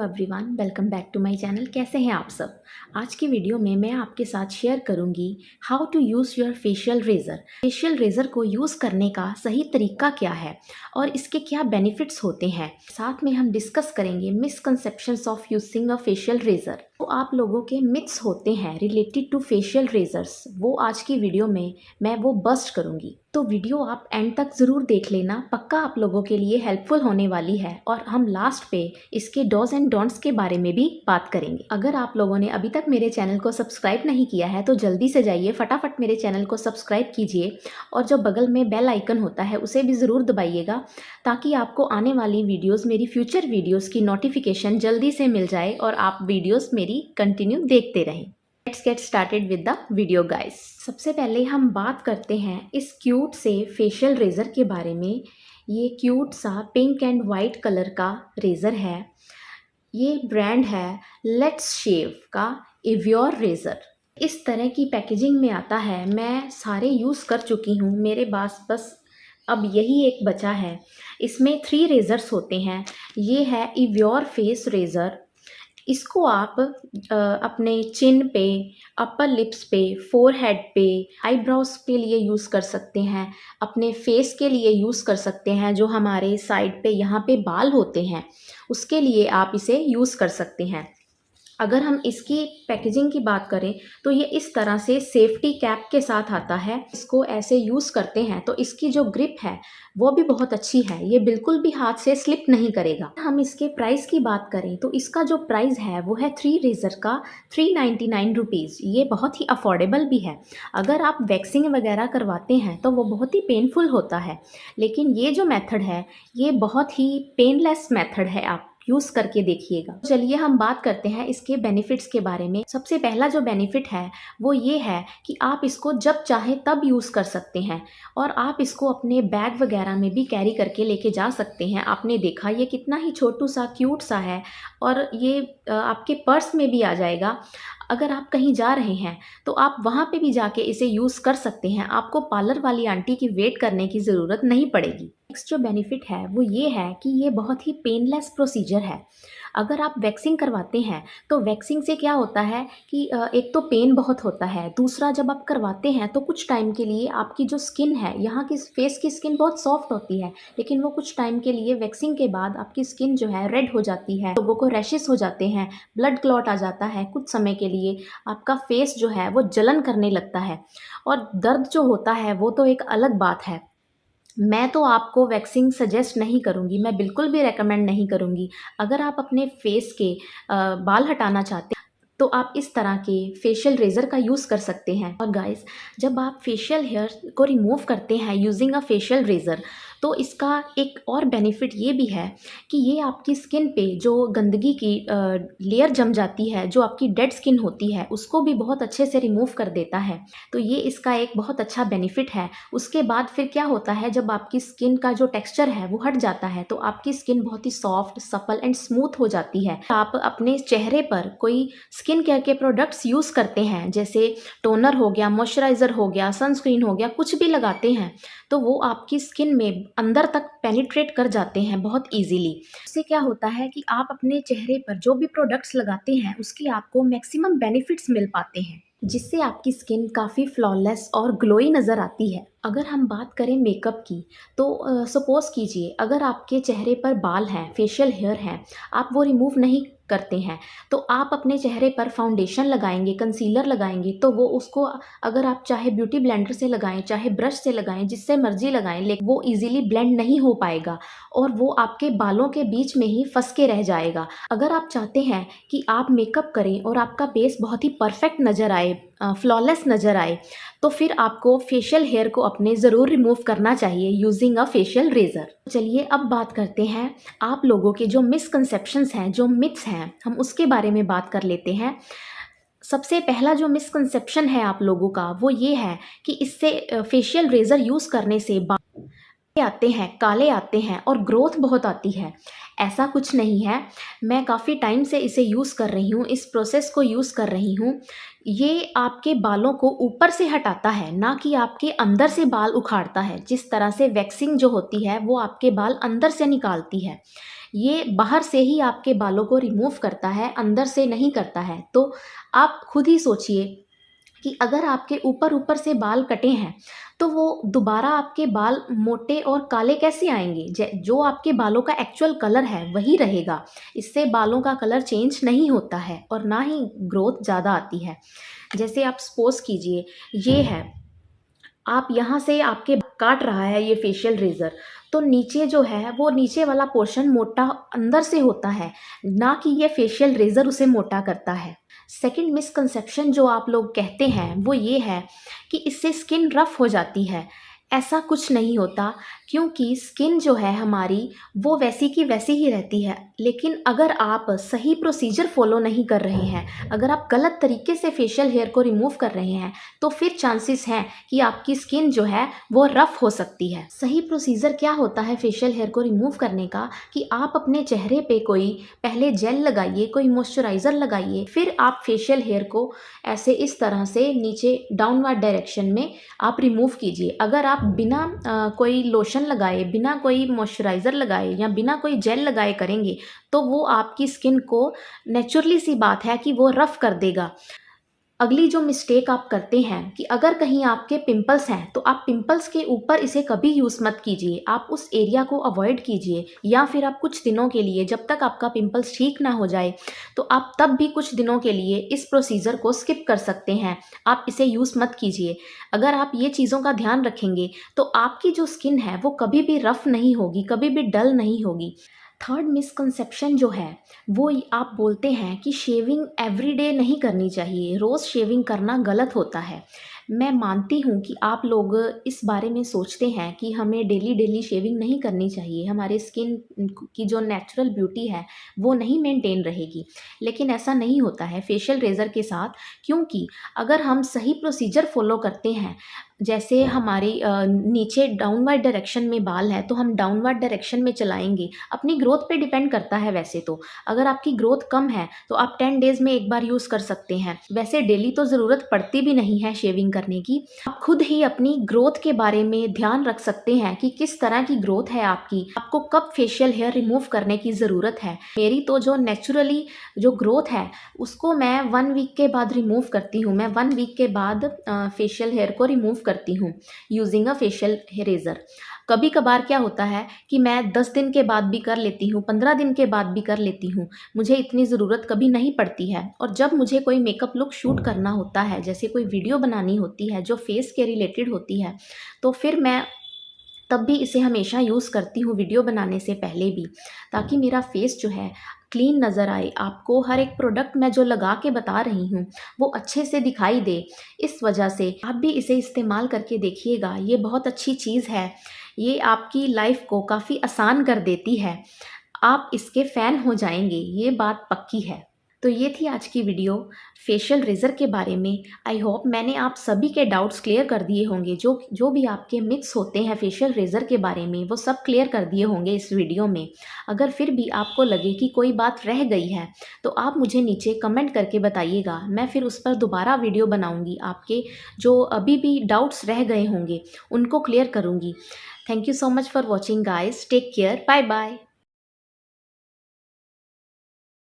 Everyone, welcome back to my channel. कैसे हैं आप सब। आज की वीडियो में मैं आपके साथ शेयर करूंगी how to use your facial razor. Facial razor को यूज़ करने का सही तरीका क्या है और इसके क्या बेनिफिट्स होते हैं। साथ में हम डिस्कस करेंगे misconceptions of using a facial razor. तो आप लोगों के मिथ्स होते हैं रिलेटेड टू फेशियल रेज़र्स, वो आज की वीडियो में मैं वो बस्ट करूंगी। तो वीडियो आप एंड तक ज़रूर देख लेना, पक्का आप लोगों के लिए हेल्पफुल होने वाली है। और हम लास्ट पे इसके डॉज एंड डोंट्स के बारे में भी बात करेंगे। अगर आप लोगों ने अभी तक मेरे चैनल को सब्सक्राइब नहीं किया है तो जल्दी से जाइए, फटाफट मेरे चैनल को सब्सक्राइब कीजिए और जो बगल में बेल आइकन होता है उसे भी ज़रूर दबाइएगा, ताकि आपको आने वाली वीडियोस, मेरी फ्यूचर वीडियोस की नोटिफिकेशन जल्दी से मिल जाए और आप वीडियोस मेरी कंटिन्यू देखते रहें। Let's get started with the video guys. सबसे पहले हम बात करते हैं इस क्यूट से फेशियल रेज़र के बारे में। ये क्यूट सा पिंक एंड वाइट कलर का रेज़र है। ये ब्रांड है लेट्स शेव का एवियोर रेज़र। इस तरह की पैकेजिंग में आता है। मैं सारे यूज़ कर चुकी हूँ, मेरे पास बस अब यही एक बचा है। इसमें 3 रेज़र्स होते हैं। ये है एवियोर फेस रेज़र। इसको आप अपने चिन पे, अपर लिप्स पे, फोरहेड पे, आईब्रोज के लिए यूज़ कर सकते हैं, अपने फेस के लिए यूज़ कर सकते हैं। जो हमारे साइड पे यहाँ पे बाल होते हैं उसके लिए आप इसे यूज़ कर सकते हैं। अगर हम इसकी पैकेजिंग की बात करें तो ये इस तरह से सेफ्टी कैप के साथ आता है। इसको ऐसे यूज़ करते हैं तो इसकी जो ग्रिप है वो भी बहुत अच्छी है, ये बिल्कुल भी हाथ से स्लिप नहीं करेगा। हम इसके प्राइस की बात करें तो इसका जो प्राइस है वो है 3 रेज़र का 399 रुपीज़। ये बहुत ही अफोर्डेबल भी है। अगर आप वैक्सिंग वगैरह करवाते हैं तो वो बहुत ही पेनफुल होता है, लेकिन ये जो मेथड है ये बहुत ही पेनलेस मेथड है। आप यूज़ करके देखिएगा। चलिए हम बात करते हैं इसके बेनिफिट्स के बारे में। सबसे पहला जो बेनिफिट है वो ये है कि आप इसको जब चाहें तब यूज़ कर सकते हैं और आप इसको अपने बैग वगैरह में भी कैरी करके लेके जा सकते हैं। आपने देखा ये कितना ही छोटू सा क्यूट सा है और ये आपके पर्स में भी आ जाएगा। अगर आप कहीं जा रहे हैं तो आप वहाँ पे भी जाके इसे यूज़ कर सकते हैं। आपको पार्लर वाली आंटी की वेट करने की ज़रूरत नहीं पड़ेगी। नेक्स्ट जो बेनिफिट है वो ये है कि ये बहुत ही पेनलेस प्रोसीजर है। अगर आप वैक्सिंग करवाते हैं तो वैक्सिंग से क्या होता है कि एक तो पेन बहुत होता है, दूसरा जब आप करवाते हैं तो कुछ टाइम के लिए आपकी जो स्किन है, यहाँ की फेस की स्किन बहुत सॉफ्ट होती है, लेकिन वो कुछ टाइम के लिए वैक्सिंग के बाद आपकी स्किन जो है रेड हो जाती है, लोगों को रैशेस हो जाते हैं, ब्लड क्लॉट आ जाता है। कुछ समय के लिए आपका फेस जो है वो जलन करने लगता है और दर्द जो होता है वो तो एक अलग बात है। मैं तो आपको वैक्सिंग सजेस्ट नहीं करूँगी, मैं बिल्कुल भी रेकमेंड नहीं करूँगी। अगर आप अपने फेस के बाल हटाना चाहते हैं तो आप इस तरह के फेशियल रेज़र का यूज़ कर सकते हैं। और गाइस, जब आप फेशियल हेयर को रिमूव करते हैं यूजिंग अ फेशियल रेज़र तो इसका एक और बेनिफिट ये भी है कि ये आपकी स्किन पे जो गंदगी की लेयर जम जाती है, जो आपकी डेड स्किन होती है, उसको भी बहुत अच्छे से रिमूव कर देता है। तो ये इसका एक बहुत अच्छा बेनिफिट है। उसके बाद फिर क्या होता है, जब आपकी स्किन का जो टेक्सचर है वो हट जाता है तो आपकी स्किन बहुत ही सॉफ्ट, सपल एंड स्मूथ हो जाती है। आप अपने चेहरे पर कोई स्किन केयर के प्रोडक्ट्स यूज़ करते हैं, जैसे टोनर हो गया, मॉइस्चराइज़र हो गया, सनस्क्रीन हो गया, कुछ भी लगाते हैं तो वो आपकी स्किन में अंदर तक पेनिट्रेट कर जाते हैं बहुत ईजीली। इससे क्या होता है कि आप अपने चेहरे पर जो भी प्रोडक्ट्स लगाते हैं उसकी आपको मैक्सिमम बेनिफिट्स मिल पाते हैं, जिससे आपकी स्किन काफ़ी फ्लॉलेस और ग्लोई नज़र आती है। अगर हम बात करें मेकअप की तो सपोज़ कीजिए अगर आपके चेहरे पर बाल हैं, फेशियल हेयर हैं, आप वो रिमूव नहीं करते हैं तो आप अपने चेहरे पर फाउंडेशन लगाएंगे, कंसीलर लगाएंगे तो वो उसको अगर आप चाहे ब्यूटी ब्लेंडर से लगाएं, चाहे ब्रश से लगाएं, जिससे मर्जी लगाएं, लेकिन वो इजीली ब्लेंड नहीं हो पाएगा और वो आपके बालों के बीच में ही फंस के रह जाएगा। अगर आप चाहते हैं कि आप मेकअप करें और आपका बेस बहुत ही परफेक्ट नज़र आए, फ्लॉलेस नज़र आए, तो फिर आपको फेशियल हेयर को अपने ज़रूर रिमूव करना चाहिए यूजिंग अ फेशियल रेज़र। चलिए अब बात करते हैं आप लोगों के जो मिसकंसेप्शंस हैं, जो मिथ्स हैं, हम उसके बारे में बात कर लेते हैं। सबसे पहला जो मिसकंसेप्शन है आप लोगों का वो ये है कि इससे फेशियल रेज़र यूज़ करने से आते हैं, काले आते हैं और ग्रोथ बहुत आती है। ऐसा कुछ नहीं है। मैं काफ़ी टाइम से इसे यूज़ कर रही हूँ, इस प्रोसेस को यूज़ कर रही हूँ। ये आपके बालों को ऊपर से हटाता है, ना कि आपके अंदर से बाल उखाड़ता है। जिस तरह से वैक्सिंग जो होती है वो आपके बाल अंदर से निकालती है, ये बाहर से ही आपके बालों को रिमूव करता है, अंदर से नहीं करता है। तो आप खुद ही सोचिए कि अगर आपके ऊपर ऊपर से बाल कटे हैं, तो वो दोबारा आपके बाल मोटे और काले कैसे आएँगे? जो आपके बालों का एक्चुअल कलर है, वही रहेगा। इससे बालों का कलर चेंज नहीं होता है और ना ही ग्रोथ ज़्यादा आती है। जैसे आप सपोज़ कीजिए, ये है, आप यहाँ से आपके काट रहा है ये फेशियल रेज़र, तो नीचे जो है वो नीचे वाला पोर्शन मोटा अंदर से होता है, ना कि ये फेशियल रेज़र उसे मोटा करता है। सेकंड मिसकंसेप्शन जो आप लोग कहते हैं वो ये है कि इससे स्किन रफ़ हो जाती है। ऐसा कुछ नहीं होता, क्योंकि स्किन जो है हमारी वो वैसी की वैसी ही रहती है। लेकिन अगर आप सही प्रोसीजर फ़ॉलो नहीं कर रहे हैं, अगर आप गलत तरीके से फेशियल हेयर को रिमूव कर रहे हैं, तो फिर चांसेस हैं कि आपकी स्किन जो है वो रफ़ हो सकती है। सही प्रोसीजर क्या होता है फेशियल हेयर को रिमूव करने का, कि आप अपने चेहरे पे कोई पहले जेल लगाइए, कोई मॉइस्चराइज़र लगाइए, फिर आप फेशियल हेयर को ऐसे इस तरह से नीचे डाउनवर्ड डायरेक्शन में आप रिमूव कीजिए। अगर आप बिना कोई लोशन लगाए, बिना कोई मॉइस्चराइज़र लगाए या बिना कोई जेल लगाए करेंगे, तो वो आपकी स्किन को नेचुरली सी बात है कि वो रफ़ कर देगा। अगली जो मिस्टेक आप करते हैं कि अगर कहीं आपके पिंपल्स हैं, तो आप पिंपल्स के ऊपर इसे कभी यूज़ मत कीजिए। आप उस एरिया को अवॉइड कीजिए, या फिर आप कुछ दिनों के लिए, जब तक आपका पिंपल्स ठीक ना हो जाए, तो आप तब भी कुछ दिनों के लिए इस प्रोसीजर को स्किप कर सकते हैं। आप इसे यूज़ मत कीजिए। अगर आप ये चीज़ों का ध्यान रखेंगे, तो आपकी जो स्किन है वो कभी भी रफ़ नहीं होगी, कभी भी डल नहीं होगी। थर्ड मिसकंसेप्शन जो है, वो आप बोलते हैं कि शेविंग एवरीडे नहीं करनी चाहिए, रोज़ शेविंग करना गलत होता है। मैं मानती हूँ कि आप लोग इस बारे में सोचते हैं कि हमें डेली डेली शेविंग नहीं करनी चाहिए, हमारे स्किन की जो नेचुरल ब्यूटी है वो नहीं मेंटेन रहेगी। लेकिन ऐसा नहीं होता है फेशियल रेज़र के साथ, क्योंकि अगर हम सही प्रोसीजर फ़ॉलो करते हैं, जैसे हमारी नीचे डाउनवर्ड डायरेक्शन में बाल है, तो हम डाउनवर्ड डायरेक्शन में चलाएँगे। अपनी ग्रोथ पे डिपेंड करता है वैसे तो। अगर आपकी ग्रोथ कम है, तो आप 10 डेज़ में एक बार यूज़ कर सकते हैं। वैसे डेली तो ज़रूरत पड़ती भी नहीं है शेविंग करने की। आप खुद ही अपनी ग्रोथ के बारे में ध्यान रख सकते हैं कि किस तरह की ग्रोथ है आपकी, आपको कब फेशियल हेयर रिमूव करने की ज़रूरत है। मेरी तो जो नेचुरली जो ग्रोथ है, उसको मैं 1 वीक के बाद रिमूव करती हूँ। मैं 1 वीक के बाद फेशियल हेयर को रिमूव करती हूँ यूजिंग अ फेशियल रेज़र। कभी-कभार क्या होता है कि मैं 10 दिन के बाद भी कर लेती हूँ, 15 दिन के बाद भी कर लेती हूँ। मुझे इतनी ज़रूरत कभी नहीं पड़ती है, और जब मुझे कोई मेकअप लुक शूट करना होता है, जैसे कोई वीडियो बनानी होती है जो फेस के रिलेटेड होती है, तो फिर मैं तब भी इसे हमेशा यूज़ करती हूँ वीडियो बनाने से पहले भी, ताकि मेरा फेस जो है क्लीन नज़र आए। आपको हर एक प्रोडक्ट मैं जो लगा के बता रही हूँ, वो अच्छे से दिखाई दे। इस वजह से आप भी इसे इस्तेमाल करके देखिएगा, ये बहुत अच्छी चीज़ है। ये आपकी लाइफ़ को काफ़ी आसान कर देती है। आप इसके फ़ैन हो जाएँगे, ये बात पक्की है। तो ये थी आज की वीडियो फेशियल रेज़र के बारे में। आई होप मैंने आप सभी के डाउट्स क्लियर कर दिए होंगे। जो जो भी आपके मिथ्स होते हैं फेशियल रेज़र के बारे में, वो सब क्लियर कर दिए होंगे इस वीडियो में। अगर फिर भी आपको लगे कि कोई बात रह गई है, तो आप मुझे नीचे कमेंट करके बताइएगा। मैं फिर उस पर दोबारा वीडियो बनाऊँगी। आपके जो अभी भी डाउट्स रह गए होंगे, उनको क्लियर करूँगी। Thank you so much for watching guys. Take care. Bye bye.